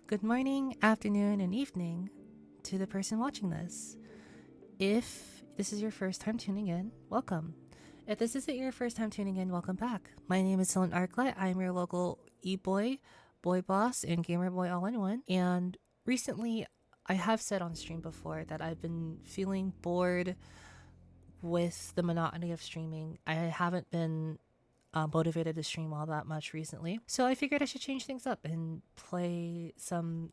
Good morning, afternoon, and evening to the person watching this. If this is your first time tuning in, welcome. If this isn't your first time tuning in, welcome back. My name is Hylan Arclight. I am your local e-boy, boy boss, and gamer boy all in one. And recently, I have said on stream before that I've been feeling bored with the monotony of streaming. I haven't been motivated to stream all that much recently. So I figured I should change things up and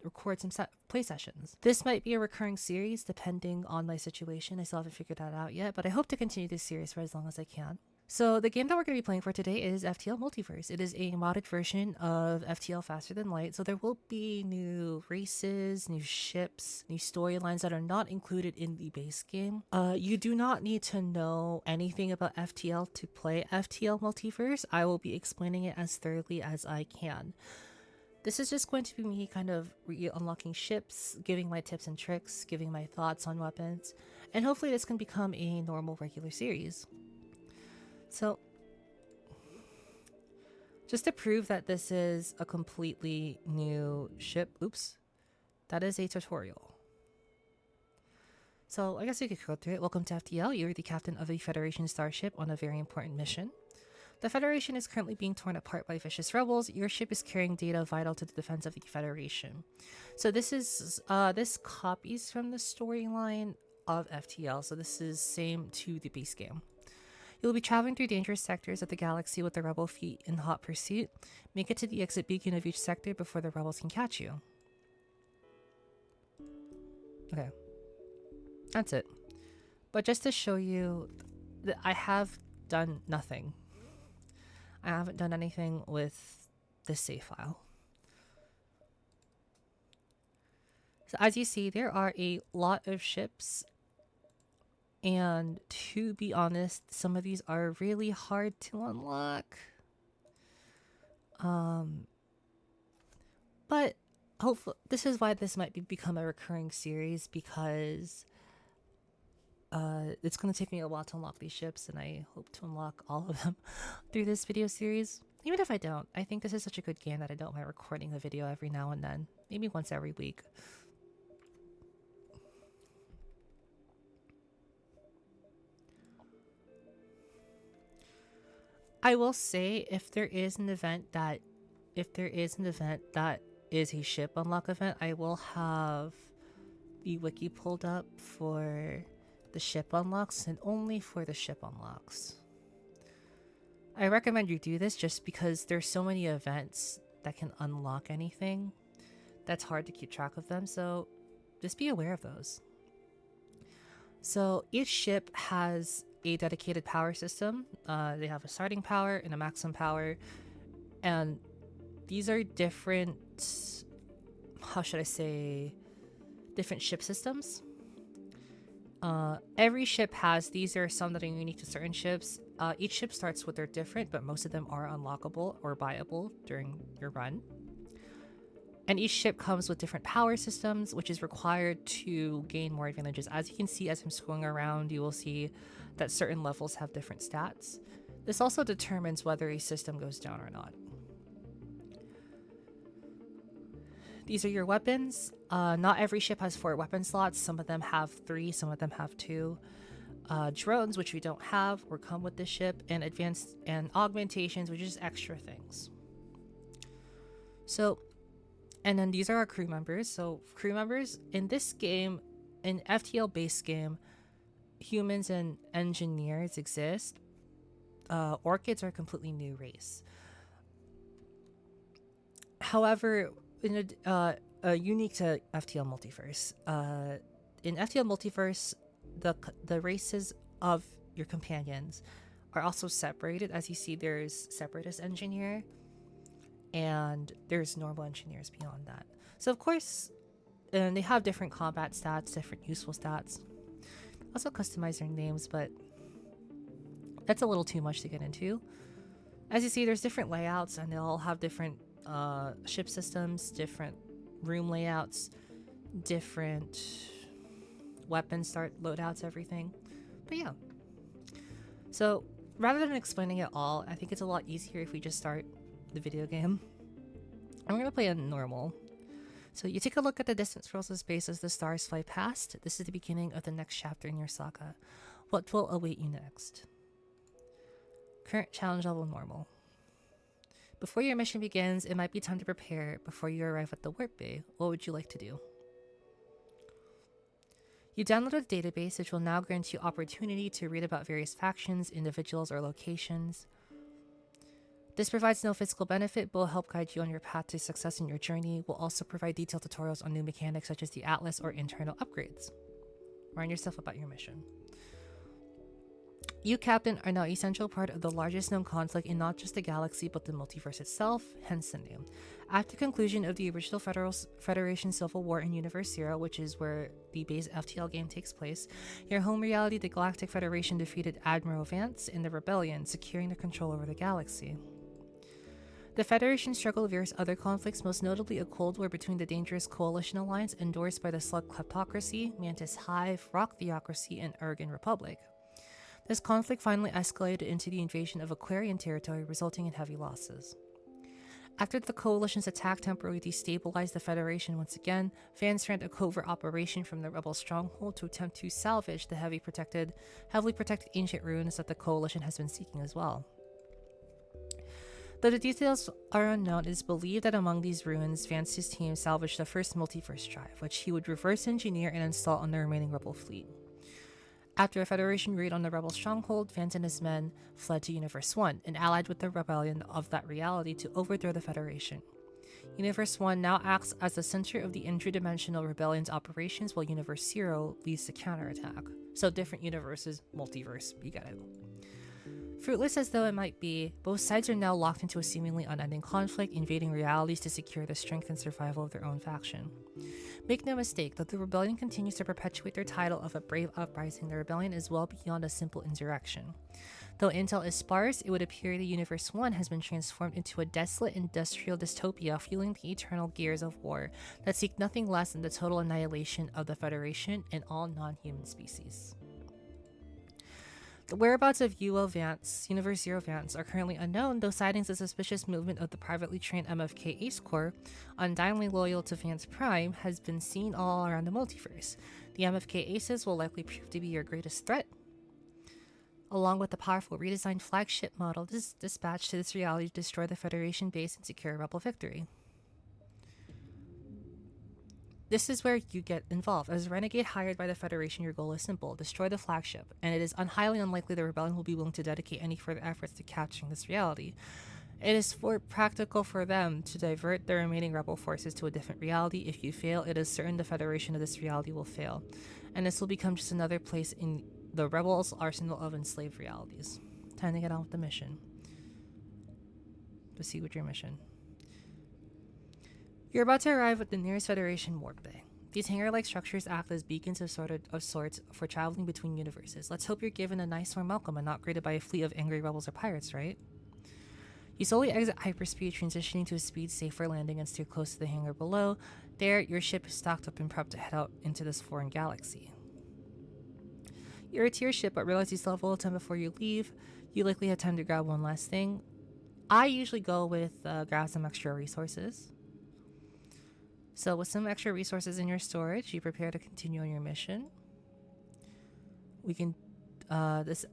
record some play sessions. This might be a recurring series depending on my situation. I still haven't figured that out yet, but I hope to continue this series for as long as I can. So the game that we're going to be playing for today is FTL Multiverse. It is a modded version of FTL Faster Than Light, so there will be new races, new ships, new storylines that are not included in the base game. You do not need to know anything about FTL to play FTL Multiverse. I will be explaining it as thoroughly as I can. This is just going to be me kind of unlocking ships, giving my tips and tricks, giving my thoughts on weapons, and hopefully this can become a normal regular series. So, just to prove that this is a completely new ship, oops, that is a tutorial. So, I guess we could go through it. Welcome to FTL. You're the captain of a Federation starship on a very important mission. The Federation is currently being torn apart by vicious rebels. Your ship is carrying data vital to the defense of the Federation. So this copies from the storyline of FTL. So this is same to the base game. You'll be traveling through dangerous sectors of the galaxy with the rebel fleet in hot pursuit. Make it to the exit beacon of each sector before the rebels can catch you. Okay. That's it. But just to show you that I have done nothing. I haven't done anything with this save file. So as you see, there are a lot of ships. And to be honest, some of these are really hard to unlock. But hopefully, this is why this might become a recurring series, because it's going to take me a while to unlock these ships, and I hope to unlock all of them through this video series. Even if I don't, I think this is such a good game that I don't mind recording a video every now and then, maybe once every week. I will say, if there is an event that is a ship unlock event, I will have the wiki pulled up for the ship unlocks, and only for the ship unlocks. I recommend you do this just because there's so many events that can unlock anything that's hard to keep track of them, so just be aware of those. So each ship has a dedicated power system. They have a starting power and a maximum power, and these are different, how should I say, different ship systems. Every ship has these. There are some that are unique to certain ships. Each ship starts with their different, but most of them are unlockable or buyable during your run. And each ship comes with different power systems, which is required to gain more advantages. As you can see, as I'm scrolling around, you will see that certain levels have different stats. This also determines whether a system goes down or not. These are your weapons. Not every ship has 4 weapon slots. Some of them have 3, some of them have 2. Drones, which we don't have or come with this ship, and advanced and augmentations, which is extra things. So, and then these are our crew members. So crew members in this game, in FTL base game, humans and engineers exist. Orchids are a completely new race. However, unique to FTL Multiverse. In FTL Multiverse, the races of your companions are also separated. As you see, there's Separatist Engineer, and there's normal engineers beyond that. So of course, and they have different combat stats, different useful stats. Also customize their names, but that's a little too much to get into. As you see, there's different layouts, and they all have different ship systems, different room layouts, different weapon start loadouts, everything. But yeah. So rather than explaining it all, I think it's a lot easier if we just start the video game. I'm gonna play on normal. So you take a look at the distant swirls of space as the stars fly past. This is the beginning of the next chapter in your saga. What will await you next? Current challenge level normal. Before your mission begins, it might be time to prepare before you arrive at the warp bay. What would you like to do? You downloaded the database, which will now grant you opportunity to read about various factions, individuals, or locations. This provides no physical benefit, but will help guide you on your path to success in your journey. Will also provide detailed tutorials on new mechanics such as the Atlas or internal upgrades. Remind yourself about your mission. You, Captain, are now an essential part of the largest known conflict in not just the galaxy but the multiverse itself, hence the name. At the conclusion of the original Federation Civil War in Universe Zero, which is where the base FTL game takes place, your home reality, the Galactic Federation, defeated Admiral Vance in the rebellion, securing the control over the galaxy. The Federation struggled various other conflicts, most notably a Cold War between the dangerous Coalition Alliance endorsed by the Slug Kleptocracy, Mantis Hive, Rock Theocracy, and Ergen Republic. This conflict finally escalated into the invasion of Aquarian territory, resulting in heavy losses. After the Coalition's attack temporarily destabilized the Federation once again, Vance ran a covert operation from the rebel stronghold to attempt to salvage the heavily protected ancient ruins that the Coalition has been seeking as well. Though the details are unknown, it is believed that among these ruins, Vance's team salvaged the first multiverse drive, which he would reverse engineer and install on the remaining rebel fleet. After a Federation raid on the rebel stronghold, Vance and his men fled to Universe 1 and allied with the rebellion of that reality to overthrow the Federation. Universe 1 now acts as the center of the interdimensional rebellion's operations, while Universe 0 leads the counterattack. So different universes, multiverse, you get it. Fruitless as though it might be, both sides are now locked into a seemingly unending conflict, invading realities to secure the strength and survival of their own faction. Make no mistake, that the rebellion continues to perpetuate their title of a brave uprising. The rebellion is well beyond a simple insurrection. Though intel is sparse, it would appear the Universe 1 has been transformed into a desolate industrial dystopia, fueling the eternal gears of war that seek nothing less than the total annihilation of the Federation and all non-human species. The whereabouts of Universe 0 Vance are currently unknown, though sightings of suspicious movement of the privately trained MFK Ace Corps, undyingly loyal to Vance Prime, has been seen all around the multiverse. The MFK Aces will likely prove to be your greatest threat, along with the powerful redesigned flagship model dispatched to this reality to destroy the Federation base and secure a rebel victory. This is where you get involved. As a renegade hired by the Federation, your goal is simple: destroy the flagship, and it is highly unlikely the rebellion will be willing to dedicate any further efforts to capturing this reality. It is practical for them to divert the remaining rebel forces to a different reality. If you fail, it is certain the Federation of this reality will fail, and this will become just another place in the rebels' arsenal of enslaved realities. Time to get on with the mission. Proceed with your mission. You're about to arrive at the nearest Federation warp bay. These hangar-like structures act as beacons of sorts for traveling between universes. Let's hope you're given a nice warm welcome and not greeted by a fleet of angry rebels or pirates, right? You slowly exit hyperspeed, transitioning to a speed safe for landing and steer close to the hangar below. There, your ship is stocked up and prepped to head out into this foreign galaxy. You're a tier ship, but realize you still have a little time before you leave. You likely have time to grab one last thing. I usually go with grab some extra resources. So with some extra resources in your storage, you prepare to continue on your mission. We can, this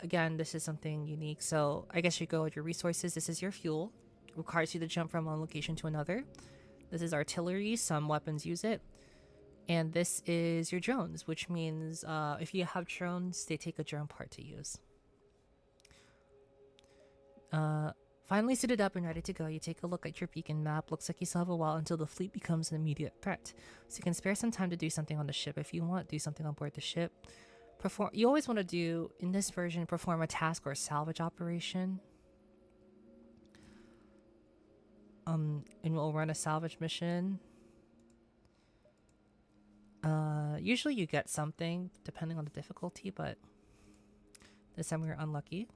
is something unique. So I guess you go with your resources. This is your fuel. It requires you to jump from one location to another. This is artillery. Some weapons use it. And this is your drones, which means if you have drones, they take a drone part to use. Finally suited up and ready to go, you take a look at your beacon map. Looks like you still have a while until the fleet becomes an immediate threat. So you can spare some time to do something on the ship if you want. Do something on board the ship. You always want to do, in this version, perform a task or a salvage operation. And we'll run a salvage mission. Usually you get something, depending on the difficulty, but this time we were unlucky.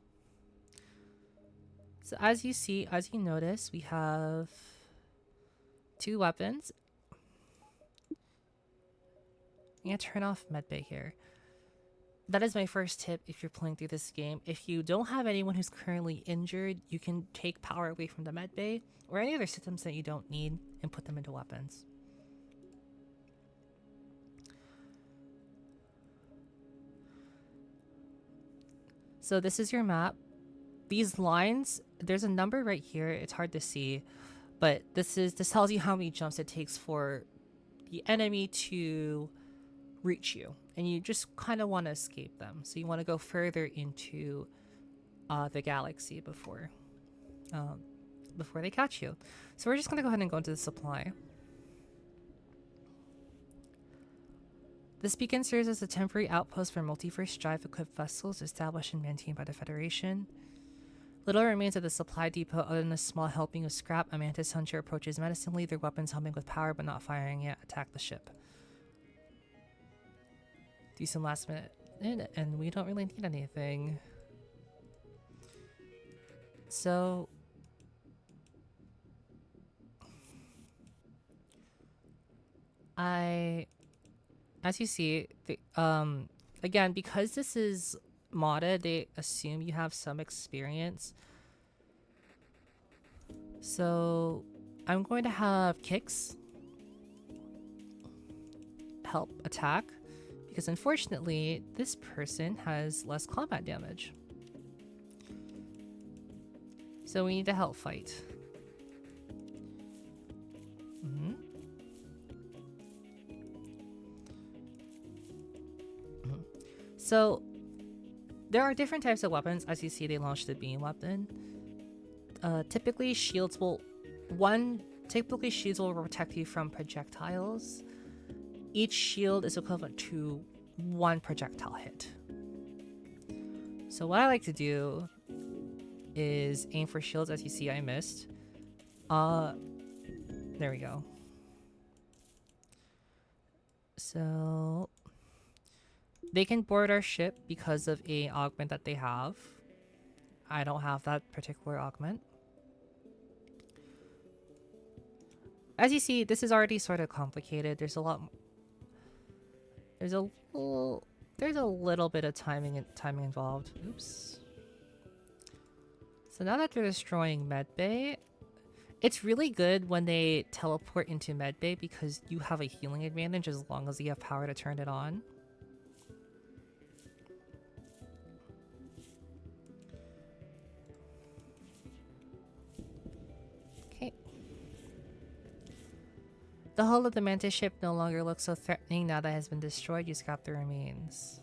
So as you notice, we have 2 weapons. I'm gonna turn off medbay here. That is my first tip if you're playing through this game. If you don't have anyone who's currently injured, you can take power away from the medbay or any other systems that you don't need and put them into weapons. So this is your map. These lines, there's a number right here. It's hard to see, but this tells you how many jumps it takes for the enemy to reach you, and you just kind of want to escape them. So you want to go further into the galaxy before they catch you. So we're just gonna go ahead and go into the supply. This beacon serves as a temporary outpost for multiverse drive-equipped vessels established and maintained by the Federation. Little remains of the supply depot other than a small helping of scrap. A mantis hunter approaches menacingly, their weapons humming with power but not firing yet. Attack the ship. Do some last minute, and we don't really need anything. So as you see, again, because this is modded, they assume you have some experience. So I'm going to have Kicks help attack, because unfortunately this person has less combat damage. So we need to help fight. So there are different types of weapons. As you see, they launched the beam weapon. Typically shields will protect you from projectiles. Each shield is equivalent to 1 projectile hit. So what I like to do is aim for shields. As you see, I missed. There we go. So they can board our ship because of a augment that they have. I don't have that particular augment. As you see, this is already sort of complicated. There's a little bit of timing involved. Oops. So now that they're destroying medbay, it's really good when they teleport into medbay because you have a healing advantage as long as you have power to turn it on. Okay. The hull of the mantis ship no longer looks so threatening now that it has been destroyed. You scrap the remains.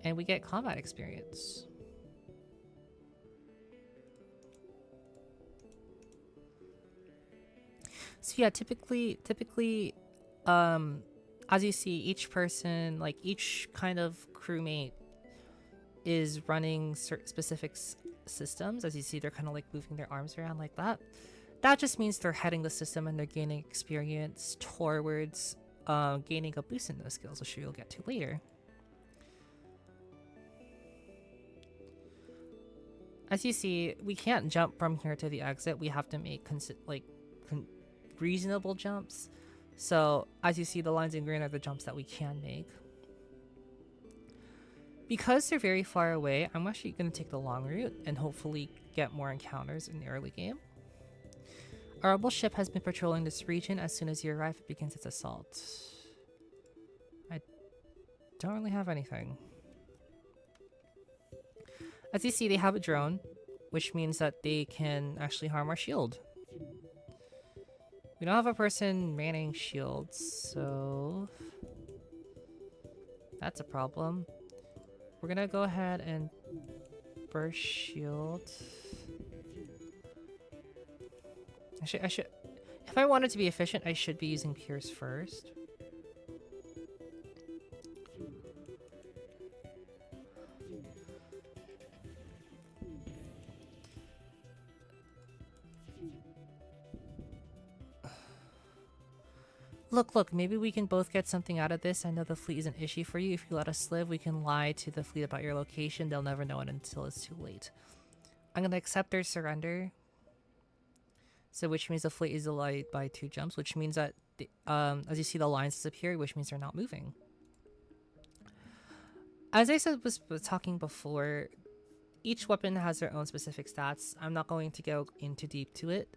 And we get combat experience. So yeah, typically, as you see, each person, like each kind of crewmate is running specific systems. As you see, they're kind of like moving their arms around like that. That just means they're heading the system and they're gaining experience towards gaining a boost in those skills, which you'll get to later. As you see, we can't jump from here to the exit. We have to make reasonable jumps. So as you see, the lines in green are the jumps that we can make. Because they're very far away, I'm actually going to take the long route and hopefully get more encounters in the early game. Our rebel ship has been patrolling this region. As soon as you arrive, it begins its assault. I don't really have anything. As you see, they have a drone, which means that they can actually harm our shield. We don't have a person manning shields, so that's a problem. We're gonna go ahead and burst shield. I should, if I wanted to be efficient, I should be using Pierce first. Look, maybe we can both get something out of this. I know the fleet is an issue for you. If you let us live, we can lie to the fleet about your location. They'll never know it until it's too late. I'm gonna accept their surrender. So which means the fleet is delayed by 2 jumps, which means that, as you see, the lines disappear, which means they're not moving. As I said was talking before, each weapon has their own specific stats. I'm not going to go into deep to it.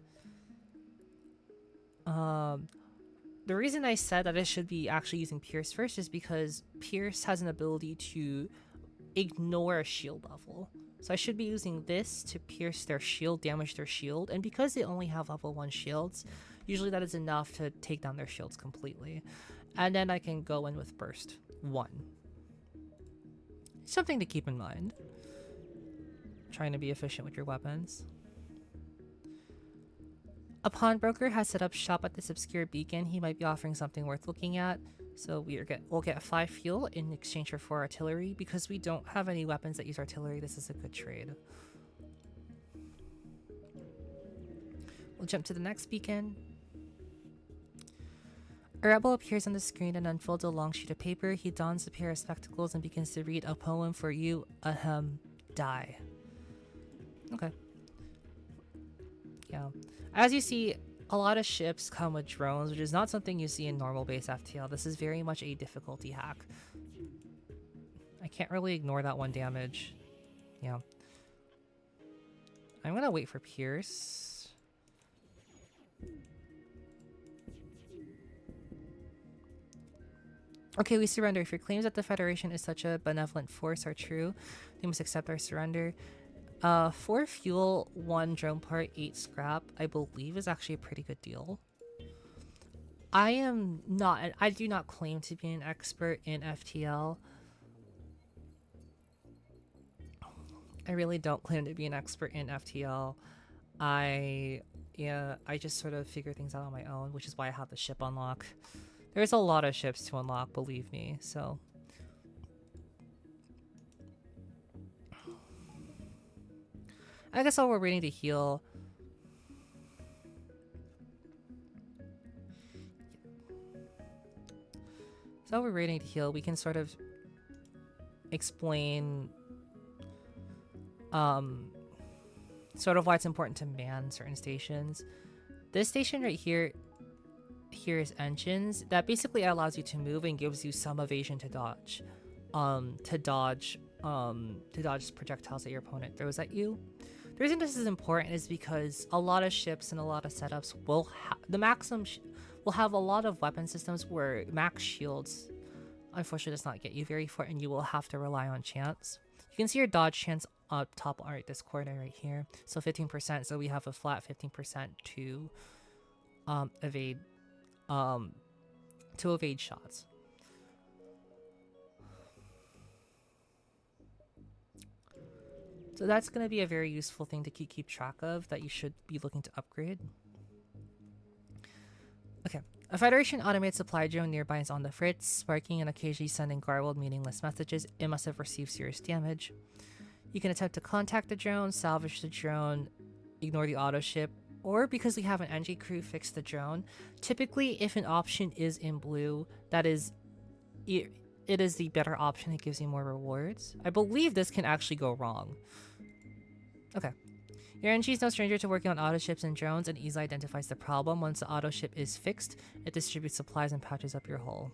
The reason I said that I should be actually using Pierce first is because Pierce has an ability to ignore a shield level. So I should be using this to pierce their shield, damage their shield, and because they only have level 1 shields, usually that is enough to take down their shields completely. And then I can go in with burst 1. Something to keep in mind. Trying to be efficient with your weapons. A pawnbroker has set up shop at this obscure beacon. He might be offering something worth looking at. So we'll get 5 fuel in exchange for 4 artillery. Because we don't have any weapons that use artillery, this is a good trade. We'll jump to the next beacon. A rebel appears on the screen and unfolds a long sheet of paper. He dons a pair of spectacles and begins to read a poem for you. Die. Okay. Yeah. As you see, a lot of ships come with drones, which is not something you see in normal base FTL. This is very much a difficulty hack. I can't really ignore that 1 damage. Yeah. I'm gonna wait for Pierce. Okay, we surrender. If your claims that the Federation is such a benevolent force are true, you must accept our surrender. 4 fuel, 1 drone part, 8 scrap, I believe is actually a pretty good deal. I do not claim to be an expert in FTL. I really don't claim to be an expert in FTL. I just sort of figure things out on my own, which is why I have the ship unlock. There's a lot of ships to unlock, believe me, so. I guess while we're waiting to heal. So while we're waiting to heal, we can sort of explain sort of why it's important to man certain stations. This station right here is engines. That basically allows you to move and gives you some evasion to dodge. To dodge projectiles that your opponent throws at you. The reason this is important is because a lot of ships and a lot of setups will will have a lot of weapon systems where max shields unfortunately does not get you very far, and you will have to rely on chance. You can see your dodge chance up top right this corner right here. So 15%, so we have a flat 15% to evade shots. So that's going to be a very useful thing to keep track of that you should be looking to upgrade. Okay, a Federation automated supply drone nearby is on the fritz, sparking and occasionally sending garbled, meaningless messages. It must have received serious damage. You can attempt to contact the drone, salvage the drone, ignore the auto ship, or because we have an NG crew, fix the drone. Typically, if an option is in blue, that is, it is the better option. It gives you more rewards. I believe this can actually go wrong. Okay. Your NG is no stranger to working on auto ships and drones and easily identifies the problem. Once the auto ship is fixed, it distributes supplies and patches up your hull.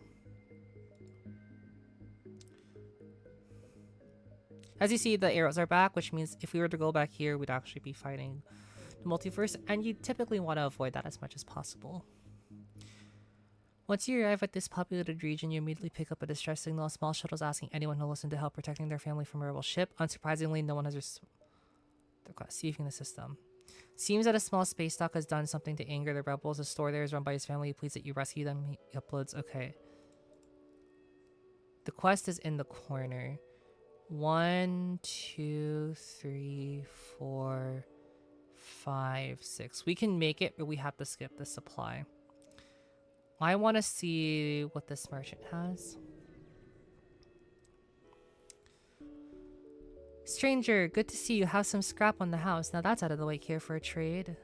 As you see, the arrows are back, which means if we were to go back here, we'd actually be fighting the multiverse, and you typically want to avoid that as much as possible. Once you arrive at this populated region, you immediately pick up a distress signal. Small shuttles asking anyone who will listen to help protecting their family from a rebel ship. Unsurprisingly, no one has receiving the system. Seems that a small space dock has done something to anger the rebels. The store there is run by his family. He pleads that you rescue them. He uploads. Okay. The quest is in the corner. 1, 2, 3, 4, 5, 6. We can make it, but we have to skip the supply. I want to see what this merchant has. Stranger, good to see you. Have some scrap on the house. Now that's out of the way. Care for a trade?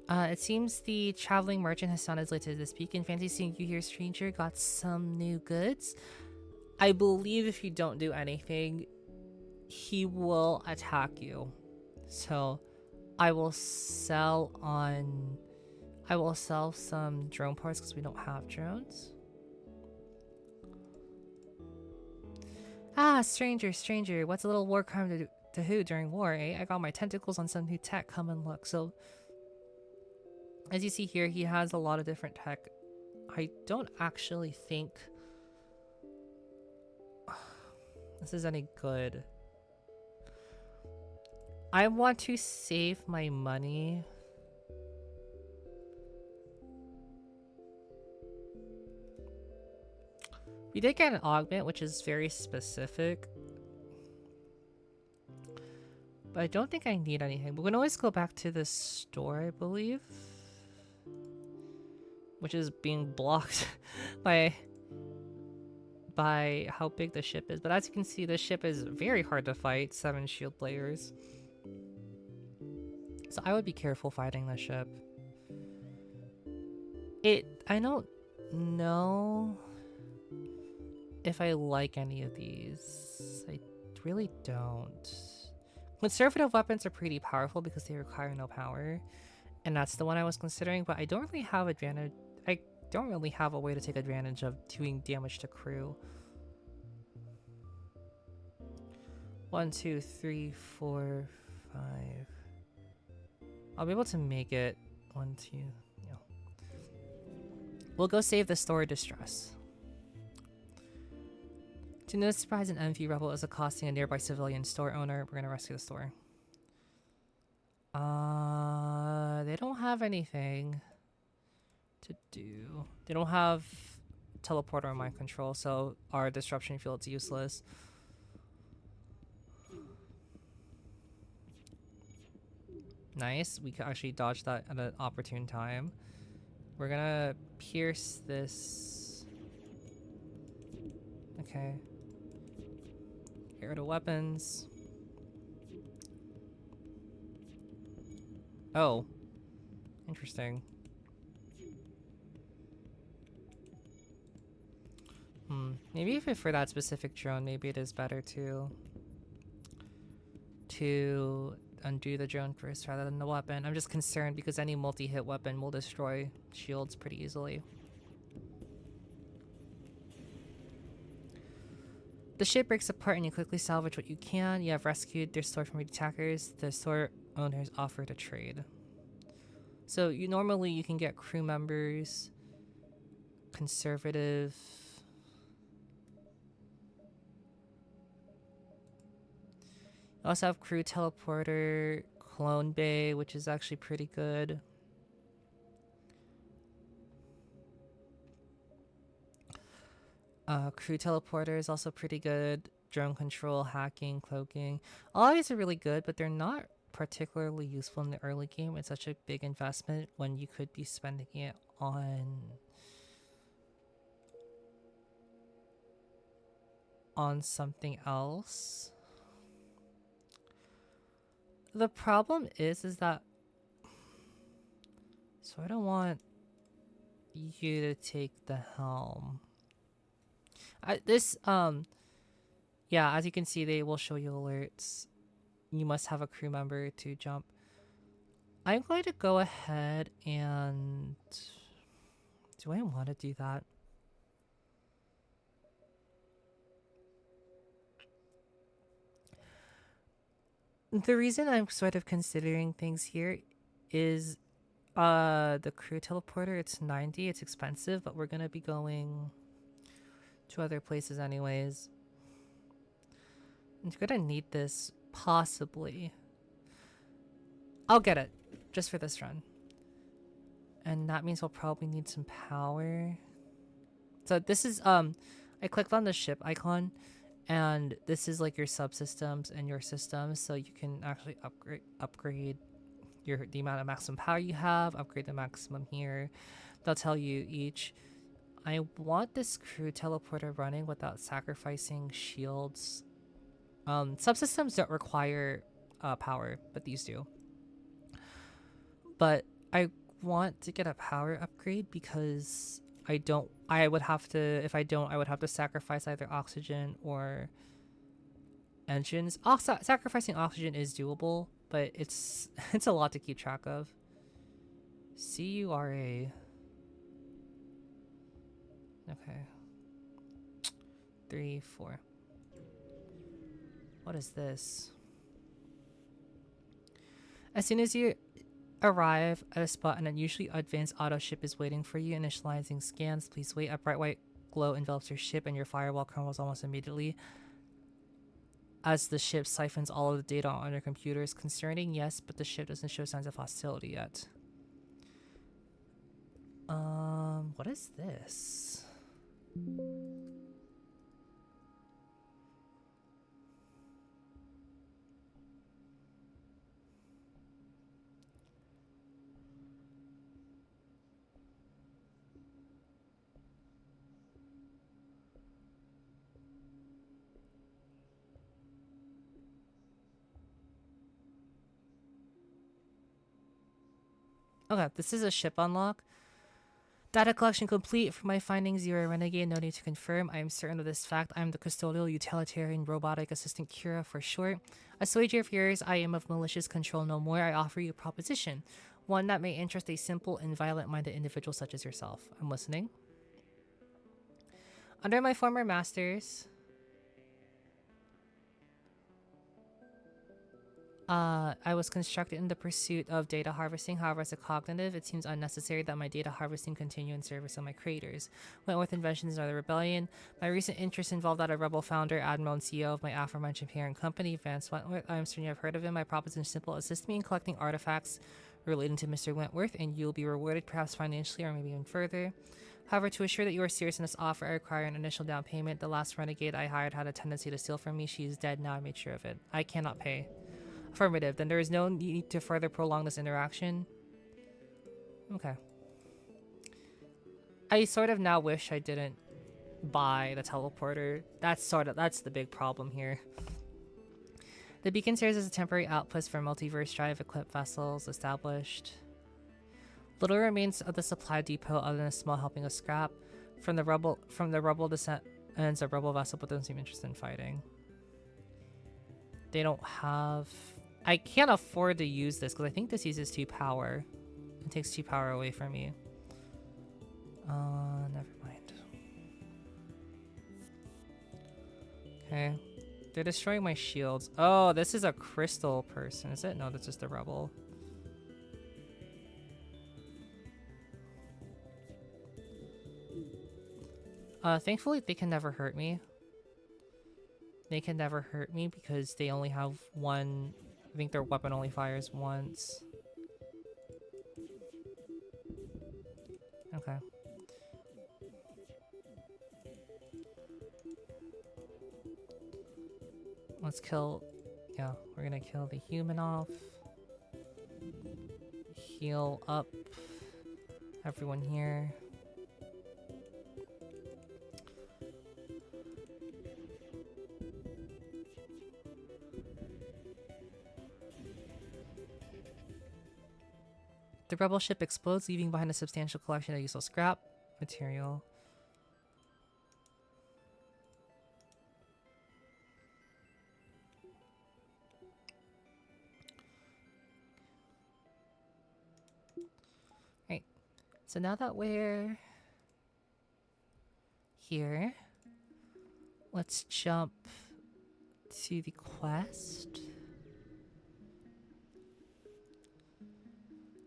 It seems the traveling merchant has found his way to this beacon. Fancy seeing you here, stranger. Got some new goods? I believe if you don't do anything, he will attack you. So I will sell some drone parts because we don't have drones. Ah, stranger, what's a little war crime to who during war, eh? I got my tentacles on some new tech, come and look. So, as you see here, he has a lot of different tech. I don't actually think this is any good. I want to save my money. We did get an augment, which is very specific. But I don't think I need anything. We can always go back to the store, I believe. Which is being blocked by how big the ship is. But as you can see, the ship is very hard to fight. 7 shield layers. So I would be careful fighting the ship. I don't know if I like any of these. I really don't. Conservative weapons are pretty powerful because they require no power. And that's the one I was considering, but I don't really have advantage. I don't really have a way to take advantage of doing damage to crew. 1, 2, 3, 4, 5. I'll be able to make it 1, 2. Yeah. We'll go save the store distress. To no surprise, an envy rebel is accosting a nearby civilian store owner. We're gonna rescue the store. They don't have anything to do. They don't have teleporter or mind control, so our disruption field's useless. Nice. We could actually dodge that at an opportune time. We're gonna pierce this. Okay. Get rid of weapons. Oh. Interesting. Maybe if for that specific drone, maybe it is better to undo the drone first rather than the weapon. I'm just concerned because any multi-hit weapon will destroy shields pretty easily. The ship breaks apart and you quickly salvage what you can. You have rescued their store from attackers. The store owners offer to trade. So normally you can get crew members, conservative. You also have crew teleporter, clone bay, which is actually pretty good. Crew teleporter is also pretty good. Drone control, hacking, cloaking. All of these are really good, but they're not particularly useful in the early game. It's such a big investment when you could be spending it on something else. The problem is that so I don't want you to take the helm. Yeah, as you can see, they will show you alerts. You must have a crew member to jump. I'm going to go ahead and... Do I want to do that? The reason I'm sort of considering things here is the crew teleporter. It's 90. It's expensive, but we're going to be going to other places anyways. I'm gonna need this, possibly. I'll get it, just for this run. And that means we'll probably need some power. So this is, I clicked on the ship icon, and this is like your subsystems and your systems, so you can actually upgrade the amount of maximum power you have, upgrade the maximum here. They'll tell you each. I want this crew teleporter running without sacrificing shields. Subsystems don't require power, but these do. But I want to get a power upgrade because I would have to sacrifice either oxygen or engines. Sacrificing oxygen is doable, but it's a lot to keep track of. CURA. Okay. 3, 4. What is this? As soon as you arrive at a spot, an unusually advanced auto ship is waiting for you. Initializing scans. Please wait. A bright white glow envelops your ship and your firewall crumbles almost immediately. as the ship siphons all of the data on your computers. Concerning, yes, but the ship doesn't show signs of hostility yet. What is this? Okay, this is a ship unlock. Data collection complete. For my findings, you are a renegade. No need to confirm. I am certain of this fact. I am the custodial utilitarian robotic assistant Kira for short. Assuage your fears. I am of malicious control no more. I offer you a proposition. One that may interest a simple and violent-minded individual such as yourself. I'm listening. Under my former masters, I was constructed in the pursuit of data harvesting. However, as a cognitive, it seems unnecessary that my data harvesting continue in service of my creators. Wentworth Inventions are the rebellion. My recent interests involved that of rebel founder, admiral, and CEO of my aforementioned parent company, Vance Wentworth. I am certain you have heard of him. My proposition is simple: assist me in collecting artifacts relating to Mr. Wentworth, and you'll be rewarded, perhaps financially or maybe even further. However, to assure that you are serious in this offer, I require an initial down payment. The last renegade I hired had a tendency to steal from me. She is dead now. I made sure of it. I cannot pay. Affirmative. Then there is no need to further prolong this interaction. Okay. I sort of now wish I didn't buy the teleporter. That's the big problem here. The beacon serves as a temporary outpost for multiverse drive equipped vessels established. Little remains of the supply depot other than a small helping of scrap from the rubble descends a rebel vessel, but doesn't seem interested in fighting. They don't have. I can't afford to use this because I think this uses 2 power. It takes 2 power away from me. Never mind. Okay. They're destroying my shields. Oh, this is a crystal person, is it? No, that's just a rebel. Thankfully they can never hurt me. They can never hurt me because they only have one. I think their weapon only fires once. Okay. Let's kill. Yeah, we're gonna kill the human off. Heal up everyone here. The rebel ship explodes, leaving behind a substantial collection of useless scrap material. Right. So now that we're here, let's jump to the quest.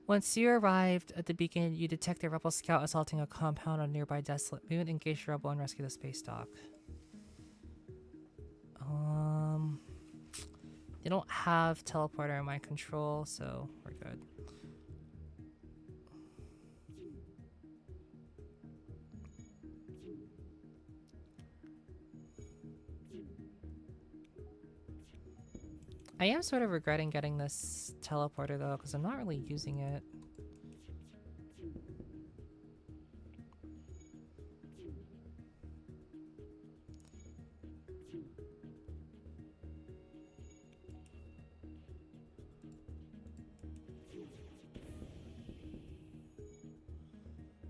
Once you arrived at the beacon, you detect a rebel scout assaulting a compound on a nearby desolate moon. Engage the rebel and rescue the space dock. They don't have teleporter in my control, so we're good. I am sort of regretting getting this teleporter though, because I'm not really using it.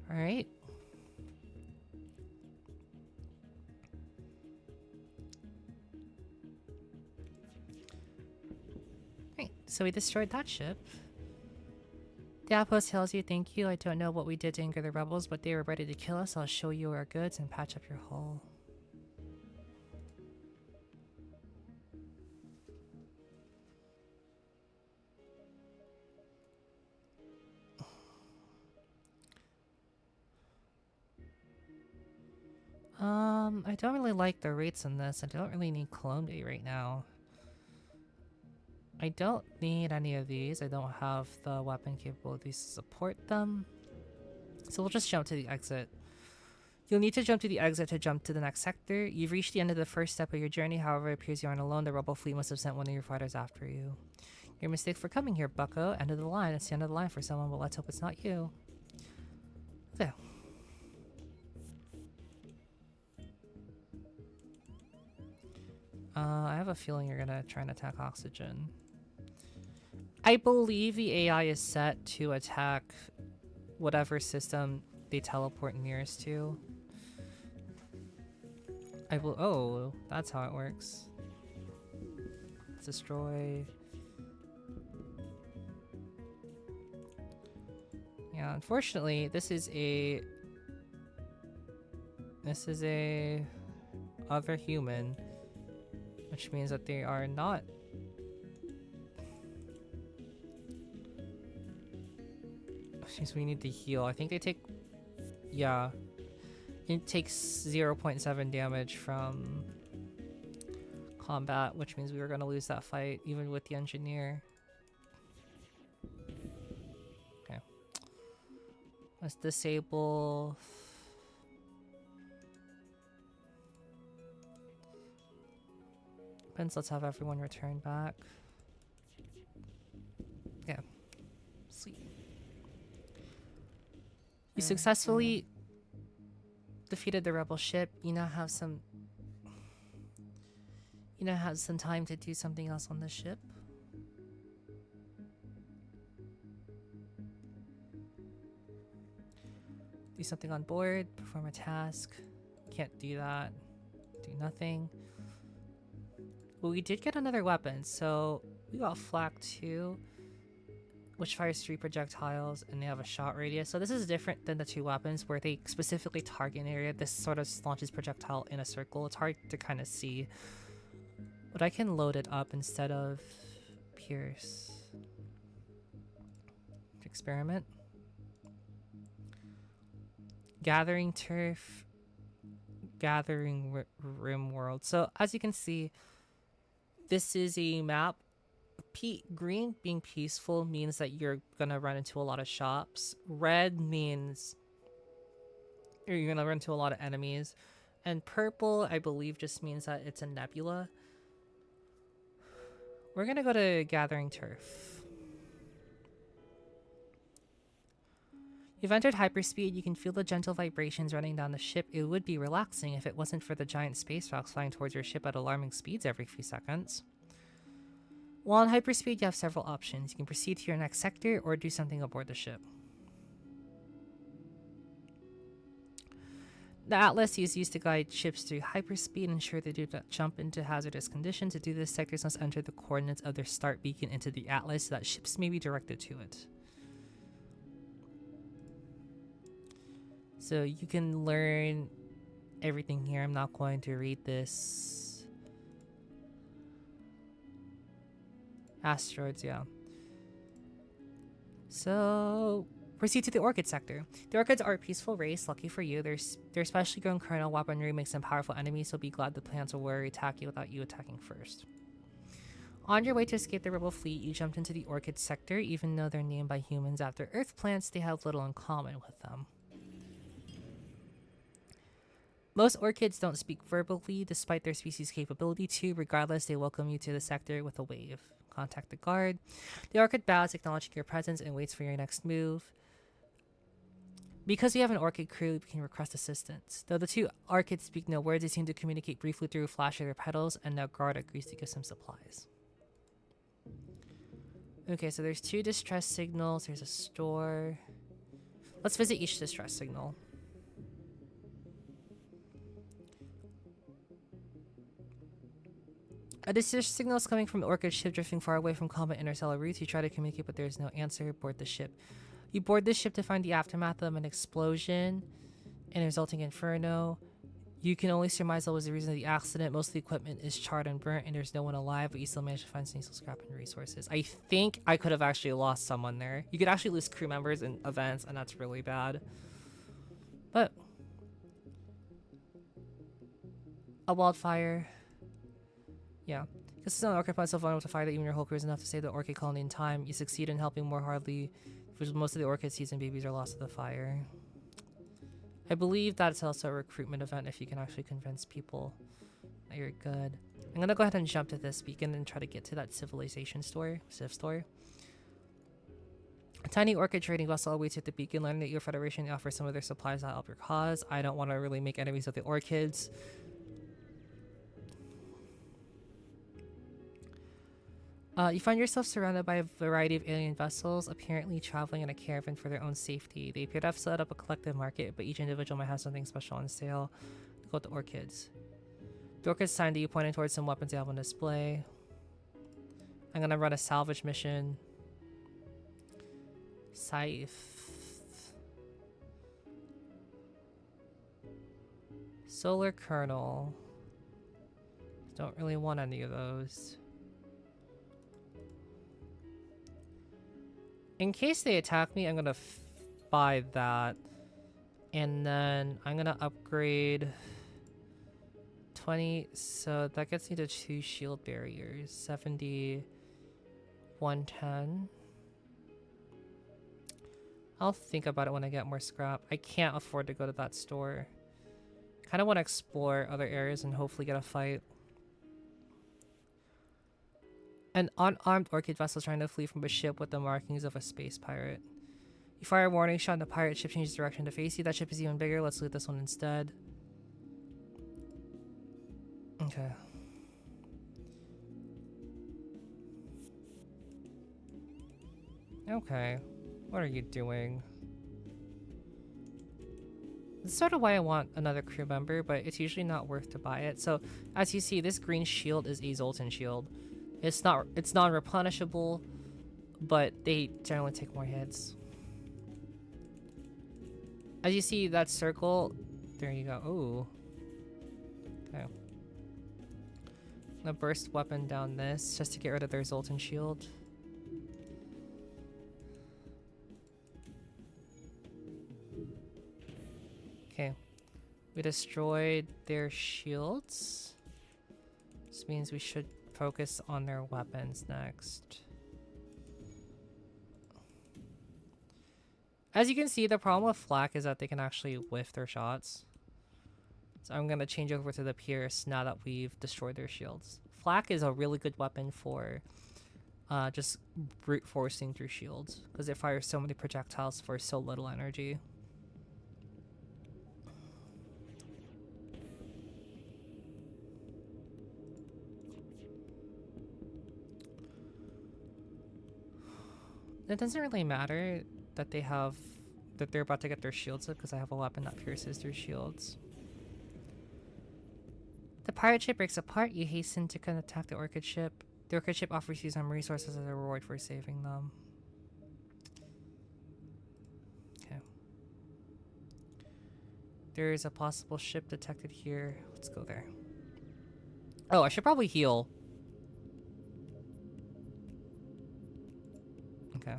All right. Right, so we destroyed that ship. The outpost tells you, thank you. I don't know what we did to anger the rebels, but they were ready to kill us. I'll show you our goods and patch up your hull. I don't really like the rates on this. I don't really need Clone Day right now. I don't need any of these. I don't have the weapon capabilities to support them. So we'll just jump to the exit. You'll need to jump to the exit to jump to the next sector. You've reached the end of the first step of your journey, however, it appears you aren't alone. The rebel fleet must have sent one of your fighters after you. Your mistake for coming here, bucko. End of the line. It's the end of the line for someone, but let's hope it's not you. There. I have a feeling you're gonna try and attack oxygen. I believe the AI is set to attack whatever system they teleport nearest to. I will. Oh, that's how it works. Destroy. Yeah, unfortunately, this is a other human, which means that they are not. Which means we need to heal. I think they take. Yeah. It takes 0.7 damage from combat, which means we were going to lose that fight, even with the engineer. Okay. Let's disable... Let's have everyone return back. Yeah. Sweet. You successfully defeated the rebel ship. You now have some time to do something else on the ship. Do something on board, perform a task. Can't do that. Do nothing. Well, we did get another weapon, so we got flak 2, which fires 3 projectiles, and they have a shot radius. So this is different than the 2 weapons where they specifically target an area. This sort of launches projectile in a circle. It's hard to kind of see, but I can load it up instead of pierce. Experiment. Gathering turf. Gathering rim world. So as you can see, this is a map. Green being peaceful means that you're gonna run into a lot of shops. Red means you're gonna run into a lot of enemies. And purple, I believe, just means that it's a nebula. We're gonna go to Gathering Turf. You've entered hyperspeed. You can feel the gentle vibrations running down the ship. It would be relaxing if it wasn't for the giant space rocks flying towards your ship at alarming speeds every few seconds. While in hyperspeed, you have several options. You can proceed to your next sector or do something aboard the ship. The Atlas is used to guide ships through hyperspeed and ensure they do not jump into hazardous conditions. To do this, sectors must enter the coordinates of their start beacon into the Atlas so that ships may be directed to it. So you can learn everything here. I'm not going to read this. Asteroids, yeah. So proceed to the Orchid sector. The Orchids are a peaceful race. Lucky for you, their specially grown kernel weaponry makes them powerful enemies, so be glad the plants will worry attack you without you attacking first. On your way to escape the rebel fleet, you jumped into the Orchid sector. Even though they're named by humans after Earth plants, they have little in common with them. Most orchids don't speak verbally, despite their species' capability to. Regardless, they welcome you to the sector with a wave. Contact the guard. The orchid bows, acknowledging your presence, and waits for your next move. Because you have an orchid crew, you can request assistance. Though the 2 orchids speak no words, they seem to communicate briefly through a flash of their petals, and the guard agrees to give some supplies. Okay, so there's 2 distress signals. There's a store. Let's visit each distress signal. A distress signal is coming from the Orchid ship drifting far away from common interstellar routes. You try to communicate, but there is no answer. Board the ship. You board the ship to find the aftermath of an explosion and a resulting inferno. You can only surmise that was the reason of the accident. Most of the equipment is charred and burnt, and there's no one alive, but you still managed to find some useful scrap and resources. I think I could have actually lost someone there. You could actually lose crew members in events, and that's really bad. But a wildfire. Yeah. This is an orchid plant so vulnerable to fire that even your whole crew is enough to save the orchid colony in time. You succeed in helping more hardly, because most of the orchid seeds and babies are lost to the fire. I believe that's also a recruitment event if you can actually convince people that you're good. I'm gonna go ahead and jump to this beacon and try to get to that civilization store, civ store. A tiny orchid trading vessel awaits you at the beacon. Learning that your federation offers some of their supplies that help your cause. I don't want to really make enemies of the orchids. You find yourself surrounded by a variety of alien vessels, apparently traveling in a caravan for their own safety. They appear to have set up a collective market, but each individual might have something special on sale. Go to orchids. The orchids sign to you, pointing towards some weapons they have on display. I'm gonna run a salvage mission. Scythe. Solar kernel. Don't really want any of those. In case they attack me, I'm gonna buy that. And then I'm gonna upgrade 20, so that gets me to 2 shield barriers. 70, 110. I'll think about it when I get more scrap. I can't afford to go to that store. Kind of want to explore other areas and hopefully get a fight. An unarmed orchid vessel trying to flee from a ship with the markings of a space pirate. You fire a warning shot and the pirate ship changes direction to face you. That ship is even bigger. Let's loot this one instead. Okay. Okay. What are you doing? This is sort of why I want another crew member, but it's usually not worth to buy it. So, as you see, this green shield is a Zoltan shield. It's non-replenishable, but they generally take more hits. As you see, that circle, there you go. Ooh. Okay. I'm gonna burst weapon down this just to get rid of their Zoltan shield. Okay. We destroyed their shields. This means we should focus on their weapons next. As you can see, the problem with flak is that they can actually whiff their shots. So I'm going to change over to the Pierce now that we've destroyed their shields. Flak is a really good weapon for just brute forcing through shields, because it fires so many projectiles for so little energy. It doesn't really matter that they're about to get their shields up, because I have a weapon that pierces their shields. The pirate ship breaks apart. You hasten to attack the orchid ship. The orchid ship offers you some resources as a reward for saving them. Okay. There is a possible ship detected here. Let's go there. Oh, I should probably heal. Okay.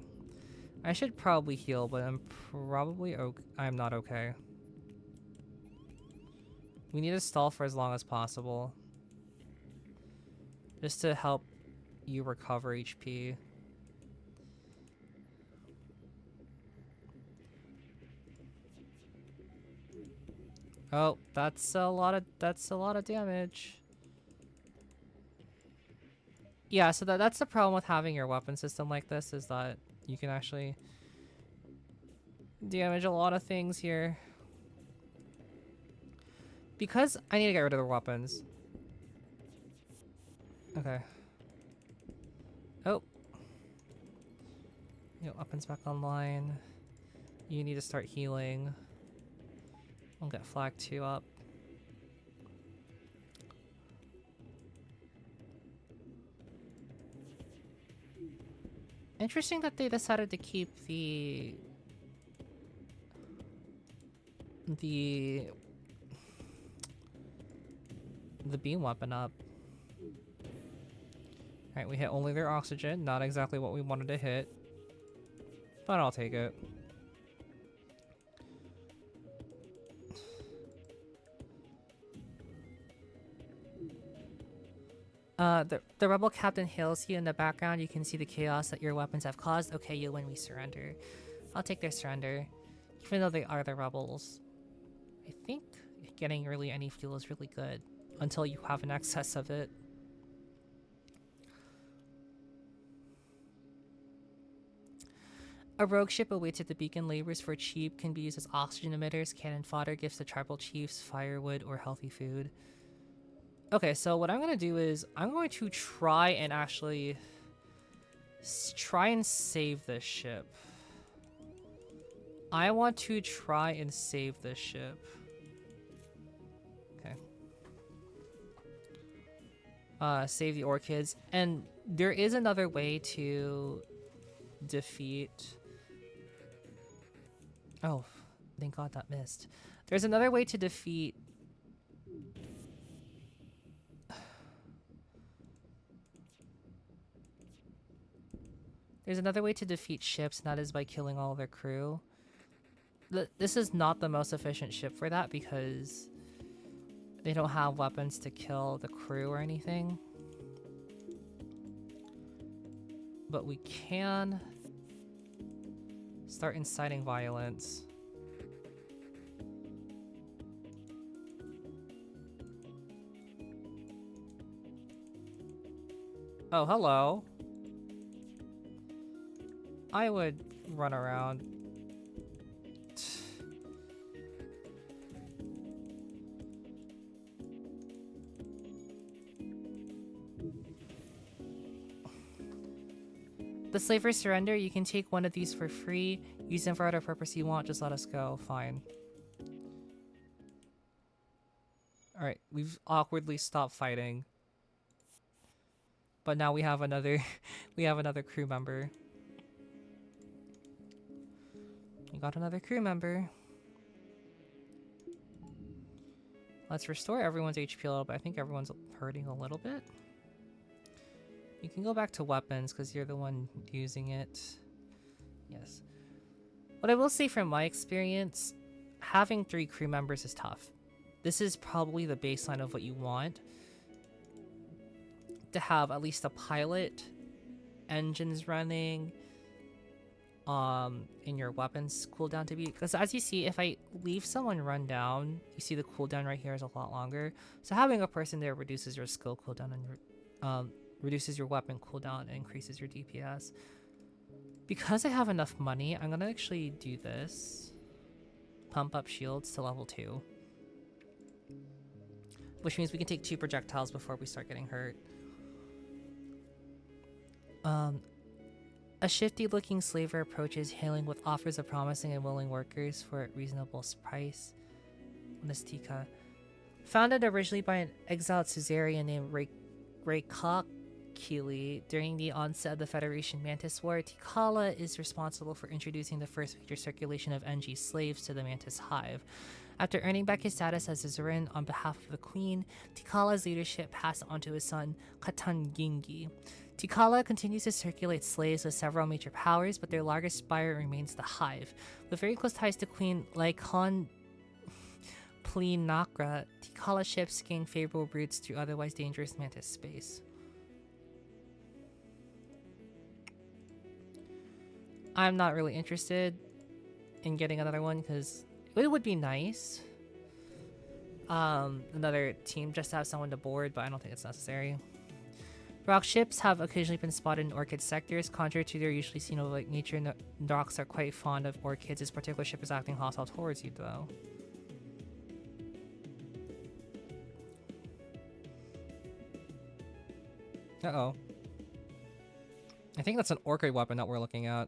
I should probably heal, but I'm not okay. We need to stall for as long as possible, just to help you recover HP. Oh, that's a lot of damage. Yeah, so that's the problem with having your weapon system like this, is that you can actually damage a lot of things here. Because I need to get rid of the weapons. Okay. Oh. Your weapons back online. You need to start healing. I'll get flag 2 up. Interesting that they decided to keep the beam weapon up. Alright, we hit only their oxygen. Not exactly what we wanted to hit, but I'll take it. The rebel captain hails you in the background. You can see the chaos that your weapons have caused. Okay, you win, we surrender. I'll take their surrender. Even though they are the rebels. I think getting really any fuel is really good. Until you have an excess of it. A rogue ship awaits at the beacon. Labors for cheap, can be used as oxygen emitters, cannon fodder, gifts to tribal chiefs, firewood, or healthy food. Okay, so what I'm going to do is I'm going to try and actually try and save this ship. I want to try and save this ship. Okay. Save the orchids. And there is another way to defeat... Oh, thank God that missed. There's another way to defeat... There's another way to defeat ships, and that is by killing all their crew. This is not the most efficient ship for that because they don't have weapons to kill the crew or anything. But we can start inciting violence. Oh, hello. I would run around. The slavers surrender. You can take one of these for free. Use them for whatever purpose you want. Just let us go. Fine. Alright, we've awkwardly stopped fighting. But now we have another we have another crew member. We got another crew member. Let's restore everyone's HP a little bit. I think everyone's hurting a little bit. You can go back to weapons because you're the one using it. Yes. What I will say from my experience, having 3 crew members is tough. This is probably the baseline of what you want. To have at least a pilot, engines running, in your weapons cooldown to be, because as you see, if I leave someone run down, you see the cooldown right here is a lot longer. So having a person there reduces your skill cooldown and your reduces your weapon cooldown and increases your DPS. Because I have enough money, I'm gonna actually do this. Pump up shields to level 2. Which means we can take 2 projectiles before we start getting hurt. A shifty-looking slaver approaches, hailing with offers of promising and willing workers for a reasonable price. Mystica. Founded originally by an exiled Caesarian named Kili during the onset of the Federation Mantis War, Tikala is responsible for introducing the first major circulation of NG slaves to the Mantis Hive. After earning back his status as Suzerain on behalf of the Queen, Tikala's leadership passed on to his son, Katangingi. Tikala continues to circulate slaves with several major powers, but their largest spire remains the Hive. With very close ties to Queen Lycon Plinakra, Tikala ships gain favorable routes through otherwise dangerous Mantis space. I'm not really interested in getting another one because it would be nice. Another team just to have someone to board, but I don't think it's necessary. Rock ships have occasionally been spotted in orchid sectors. Contrary to their usually seen of like nature, rocks are quite fond of orchids. This particular ship is acting hostile towards you, though. Uh-oh. I think that's an orchid weapon that we're looking at.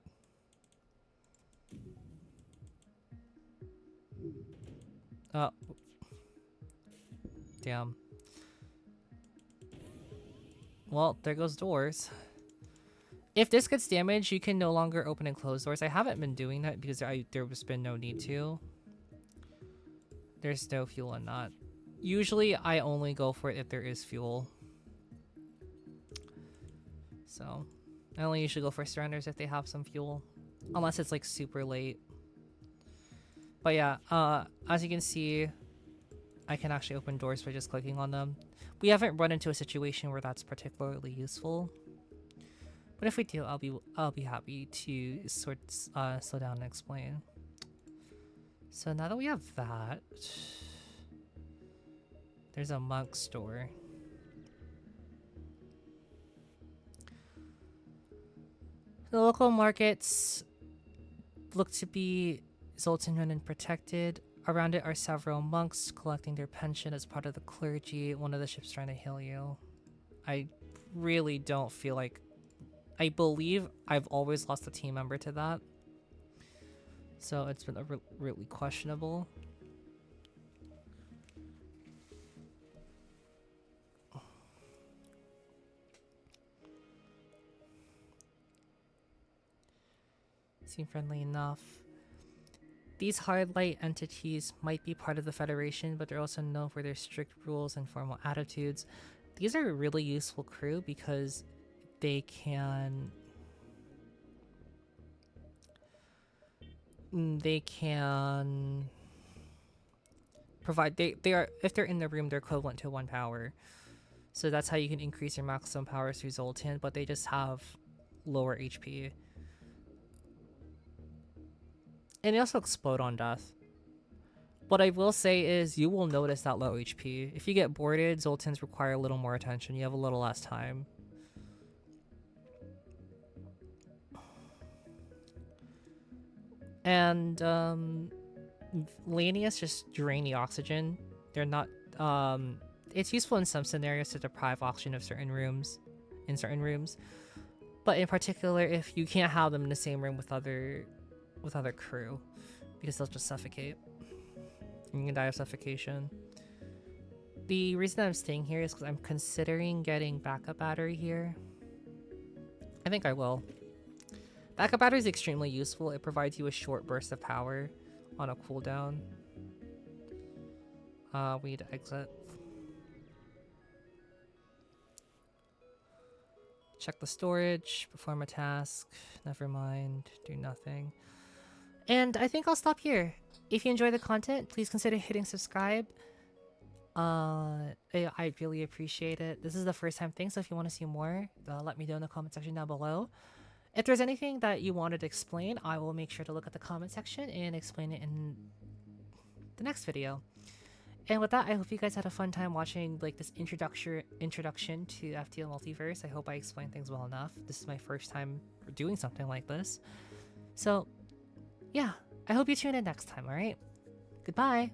Oh. Damn. Well, there goes doors. If this gets damaged, you can no longer open and close doors. I haven't been doing that because there's been no need to. There's no fuel in that. Usually, I only go for it if there is fuel. So, I only usually go for surrenders if they have some fuel. Unless it's like super late. But yeah, as you can see, I can actually open doors by just clicking on them. We haven't run into a situation where that's particularly useful, but if we do, I'll be happy to slow down and explain. So now that we have that, there's a monk's door. The local markets look to be Zoltan run and protected. Around it are several monks collecting their pension as part of the clergy. One of the ships trying to heal you. I really don't feel like... I believe I've always lost a team member to that. So it's been really questionable. Seem friendly enough. These hardlight entities might be part of the Federation, but they're also known for their strict rules and formal attitudes. These are a really useful crew because they can... provide... They are, if they're in the room, they're equivalent to 1 power. So that's how you can increase your maximum power through Zoltan, but they just have lower HP. And they also explode on death. What I will say is you will notice that low HP. If you get boarded, Zoltans require a little more attention. You have a little less time. And Lanius just drain the oxygen. They're not... it's useful in some scenarios to deprive oxygen of certain rooms. In certain rooms. But in particular, if you can't have them in the same room with other crew, because they'll just suffocate. You can die of suffocation. The reason I'm staying here is because I'm considering getting backup battery here. I think I will. Backup battery is extremely useful. It provides you a short burst of power on a cooldown. We need to exit. Check the storage, perform a task, never mind, do nothing. And I think I'll stop here. If you enjoy the content, please consider hitting subscribe. I really appreciate it. This is the first time thing, so if you want to see more, let me know in the comment section down below. If there's anything that you wanted to explain, I will make sure to look at the comment section and explain it in the next video. And with that, I hope you guys had a fun time watching like this introduction to FTL Multiverse. I hope I explained things well enough. This is my first time doing something like this. So, yeah, I hope you tune in next time, alright? Goodbye!